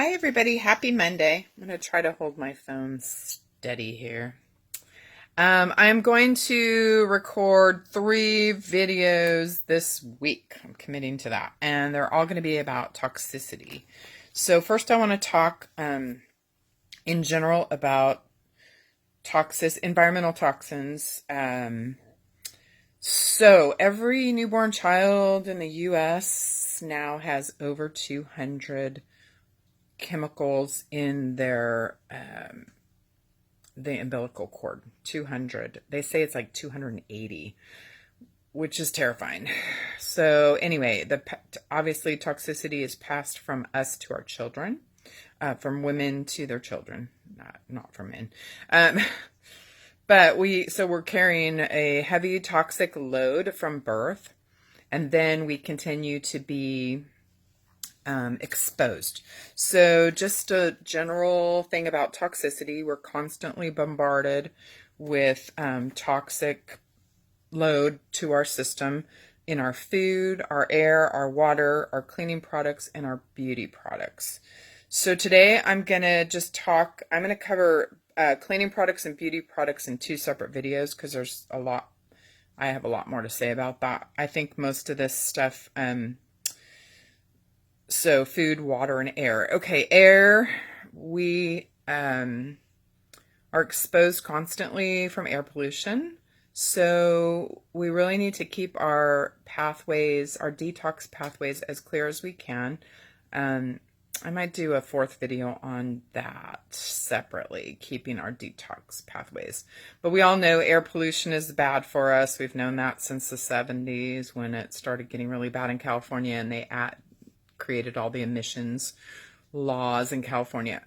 Hi, everybody. Happy Monday. I'm going to try to hold my phone steady here. I'm going to record 3 videos this week. I'm committing to that. And they're all going to be about toxicity. So first I want to talk in general about environmental toxins. So every newborn child in the U.S. now has over 200 chemicals in their the umbilical cord. 200. They say it's like 280, which is terrifying. So anyway, obviously toxicity is passed from us to our children, from women to their children, not from men. But we're carrying a heavy toxic load from birth, and then we continue to be exposed. So just a general thing about toxicity, we're constantly bombarded with toxic load to our system in our food, our air, our water, our cleaning products, and our beauty products. So today I'm going to cover cleaning products and beauty products in 2 separate videos because I have a lot more to say about that. I think most of this stuff, so food, water, and air. Okay, air, we are exposed constantly from air pollution. So we really need to keep our pathways, our detox pathways, as clear as we can. I might do a 4th video on that separately, keeping our detox pathways. But we all know air pollution is bad for us. We've known that since the 70s when it started getting really bad in California, and they created all the emissions laws in California.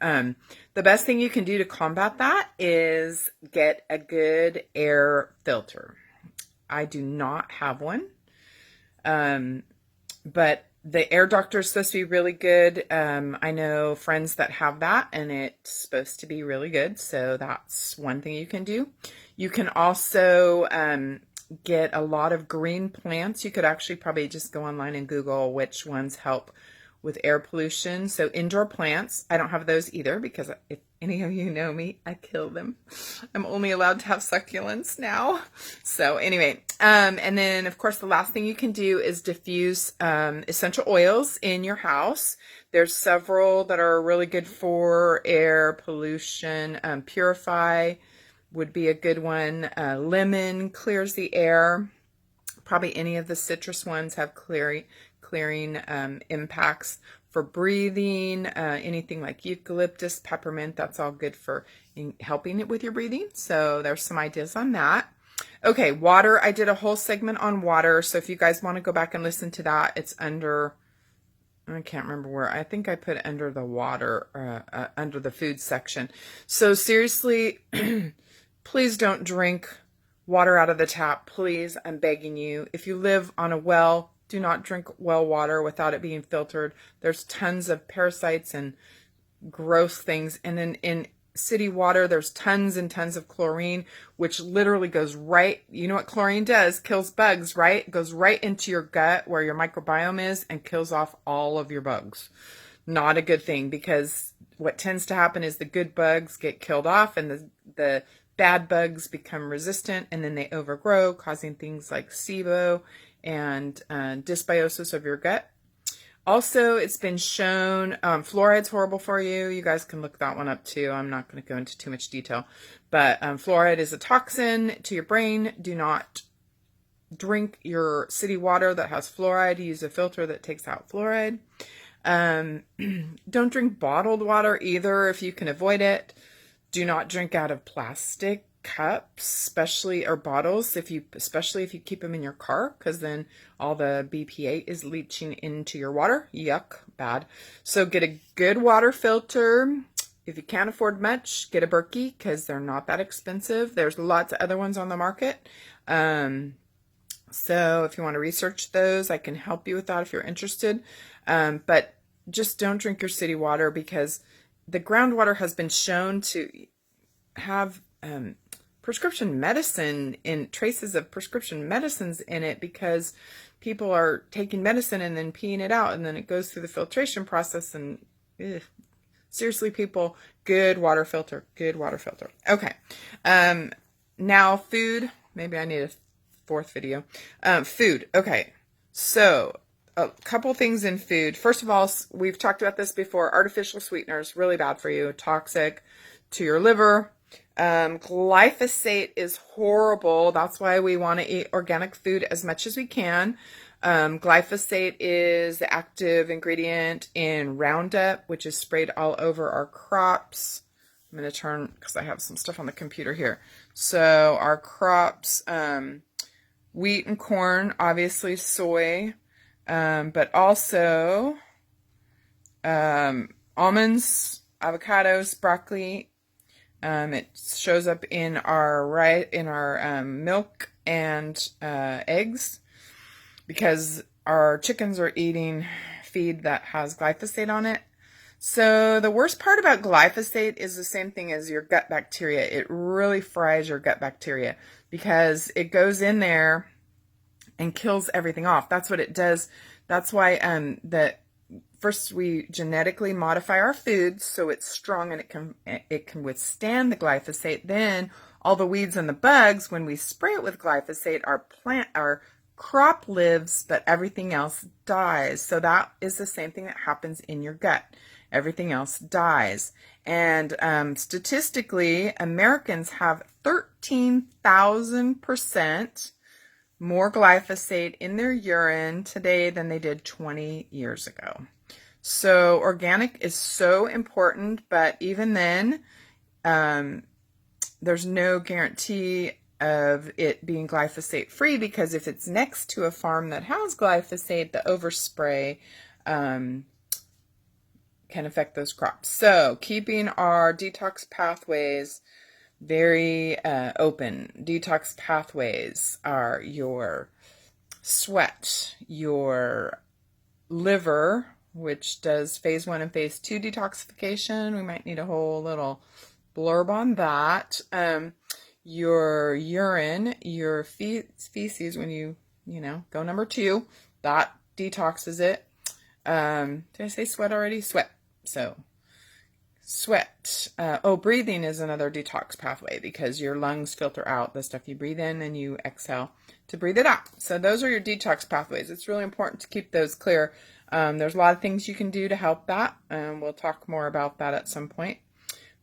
The best thing you can do to combat that is get a good air filter. I do not have one, but the air doctor is supposed to be really good. I know friends that have that, and it's supposed to be really good. So that's one thing you can do. You can also get a lot of green plants. You could actually probably just go online and Google which ones help with air pollution. So indoor plants, I don't have those either because if any of you know me, I kill them. I'm only allowed to have succulents now. So anyway, and then of course the last thing you can do is diffuse essential oils in your house. There's several that are really good for air pollution. Purify would be a good one. Lemon clears the air. Probably any of the citrus ones have clearing impacts for breathing. Anything like eucalyptus, peppermint, that's all good for helping it with your breathing. So there's some ideas on that. Okay, water. I did a whole segment on water. So if you guys want to go back and listen to that, it's under, I can't remember where. I think I put under the water, under the food section. So seriously, please don't drink water out of the tap. Please, I'm begging you. If you live on a well, do not drink well water without it being filtered. There's tons of parasites and gross things. And then in city water, there's tons and tons of chlorine, which literally goes right, you know what chlorine does? Kills bugs, right? It goes right into your gut where your microbiome is and kills off all of your bugs. Not a good thing, because what tends to happen is the good bugs get killed off and the bad bugs become resistant, and then they overgrow, causing things like SIBO and dysbiosis of your gut. Also, it's been shown fluoride's horrible for you. You guys can look that one up too. I'm not going to go into too much detail, but fluoride is a toxin to your brain. Do not drink your city water that has fluoride. Use a filter that takes out fluoride. Don't drink bottled water either if you can avoid it. Do not drink out of plastic cups, especially, or bottles, especially if you keep them in your car, because then all the BPA is leaching into your water. Yuck, bad. So get a good water filter. If you can't afford much, get a Berkey, because they're not that expensive. There's lots of other ones on the market. So if you want to research those, I can help you with that if you're interested. But just don't drink your city water, because the groundwater has been shown to have prescription medicine in traces of prescription medicines in it, because people are taking medicine and then peeing it out, and then it goes through the filtration process, and Seriously, people, good water filter, good water filter. Okay. Now food, maybe I need a fourth video. Food. Okay. So a couple things in food. First of all, we've talked about this before. Artificial sweeteners, really bad for you, toxic to your liver. Glyphosate is horrible. That's why we want to eat organic food as much as we can. Glyphosate is the active ingredient in Roundup, which is sprayed all over our crops. I'm going to turn, because I have some stuff on the computer here. So our crops, wheat and corn, obviously soy, but also almonds, avocados, broccoli. It shows up in our milk and eggs, because our chickens are eating feed that has glyphosate on it. So the worst part about glyphosate is the same thing as your gut bacteria. It really fries your gut bacteria because it goes in there and kills everything off. That's what it does. That's why first we genetically modify our foods so it's strong and it can withstand the glyphosate. Then all the weeds and the bugs, when we spray it with glyphosate, our crop lives, but everything else dies. So that is the same thing that happens in your gut. Everything else dies. And statistically, Americans have 13,000% more glyphosate in their urine today than they did 20 years ago. So organic is so important, but even then, there's no guarantee of it being glyphosate free, because if it's next to a farm that has glyphosate, the overspray can affect those crops. So keeping our detox pathways very open. Detox pathways are your sweat, your liver, which does phase 1 and phase 2 detoxification. We might need a whole little blurb on that. Your urine, your feces, when you go number 2, that detoxes it. Did I say sweat already? Sweat. So sweat. Breathing is another detox pathway, because your lungs filter out the stuff you breathe in and you exhale to breathe it out. So those are your detox pathways. It's really important to keep those clear. There's a lot of things you can do to help that. We'll talk more about that at some point.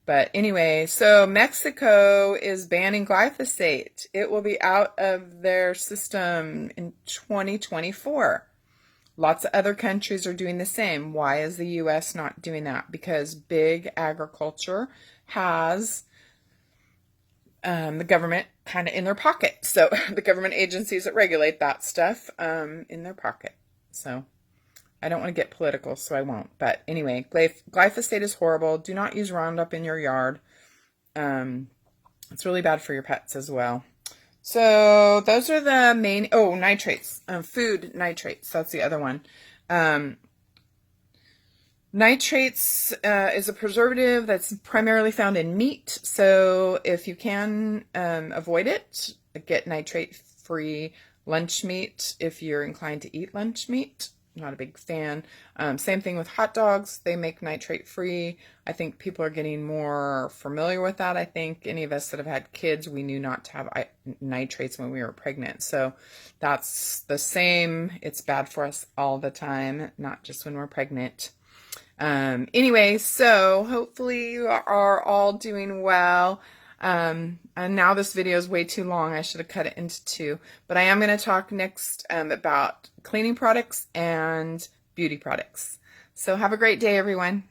But anyway, so Mexico is banning glyphosate. It will be out of their system in 2024. Lots of other countries are doing the same. Why is the U.S. not doing that? Because big agriculture has the government kind of in their pocket. So the government agencies that regulate that stuff in their pocket. So I don't want to get political, so I won't. But anyway, glyphosate is horrible. Do not use Roundup in your yard. It's really bad for your pets as well. So those are the main, nitrates, food nitrates. That's the other one. Nitrates is a preservative that's primarily found in meat. So if you can avoid it, get nitrate-free lunch meat if you're inclined to eat lunch meat. Not a big fan. Same thing with hot dogs. They make nitrate free. I think people are getting more familiar with that. I think any of us that have had kids, we knew not to have nitrates when we were pregnant. So that's the same. It's bad for us all the time, not just when we're pregnant. Anyway, so hopefully you are all doing well. And now this video is way too long. I should have cut it into 2. But I am going to talk next about cleaning products and beauty products. So have a great day, everyone.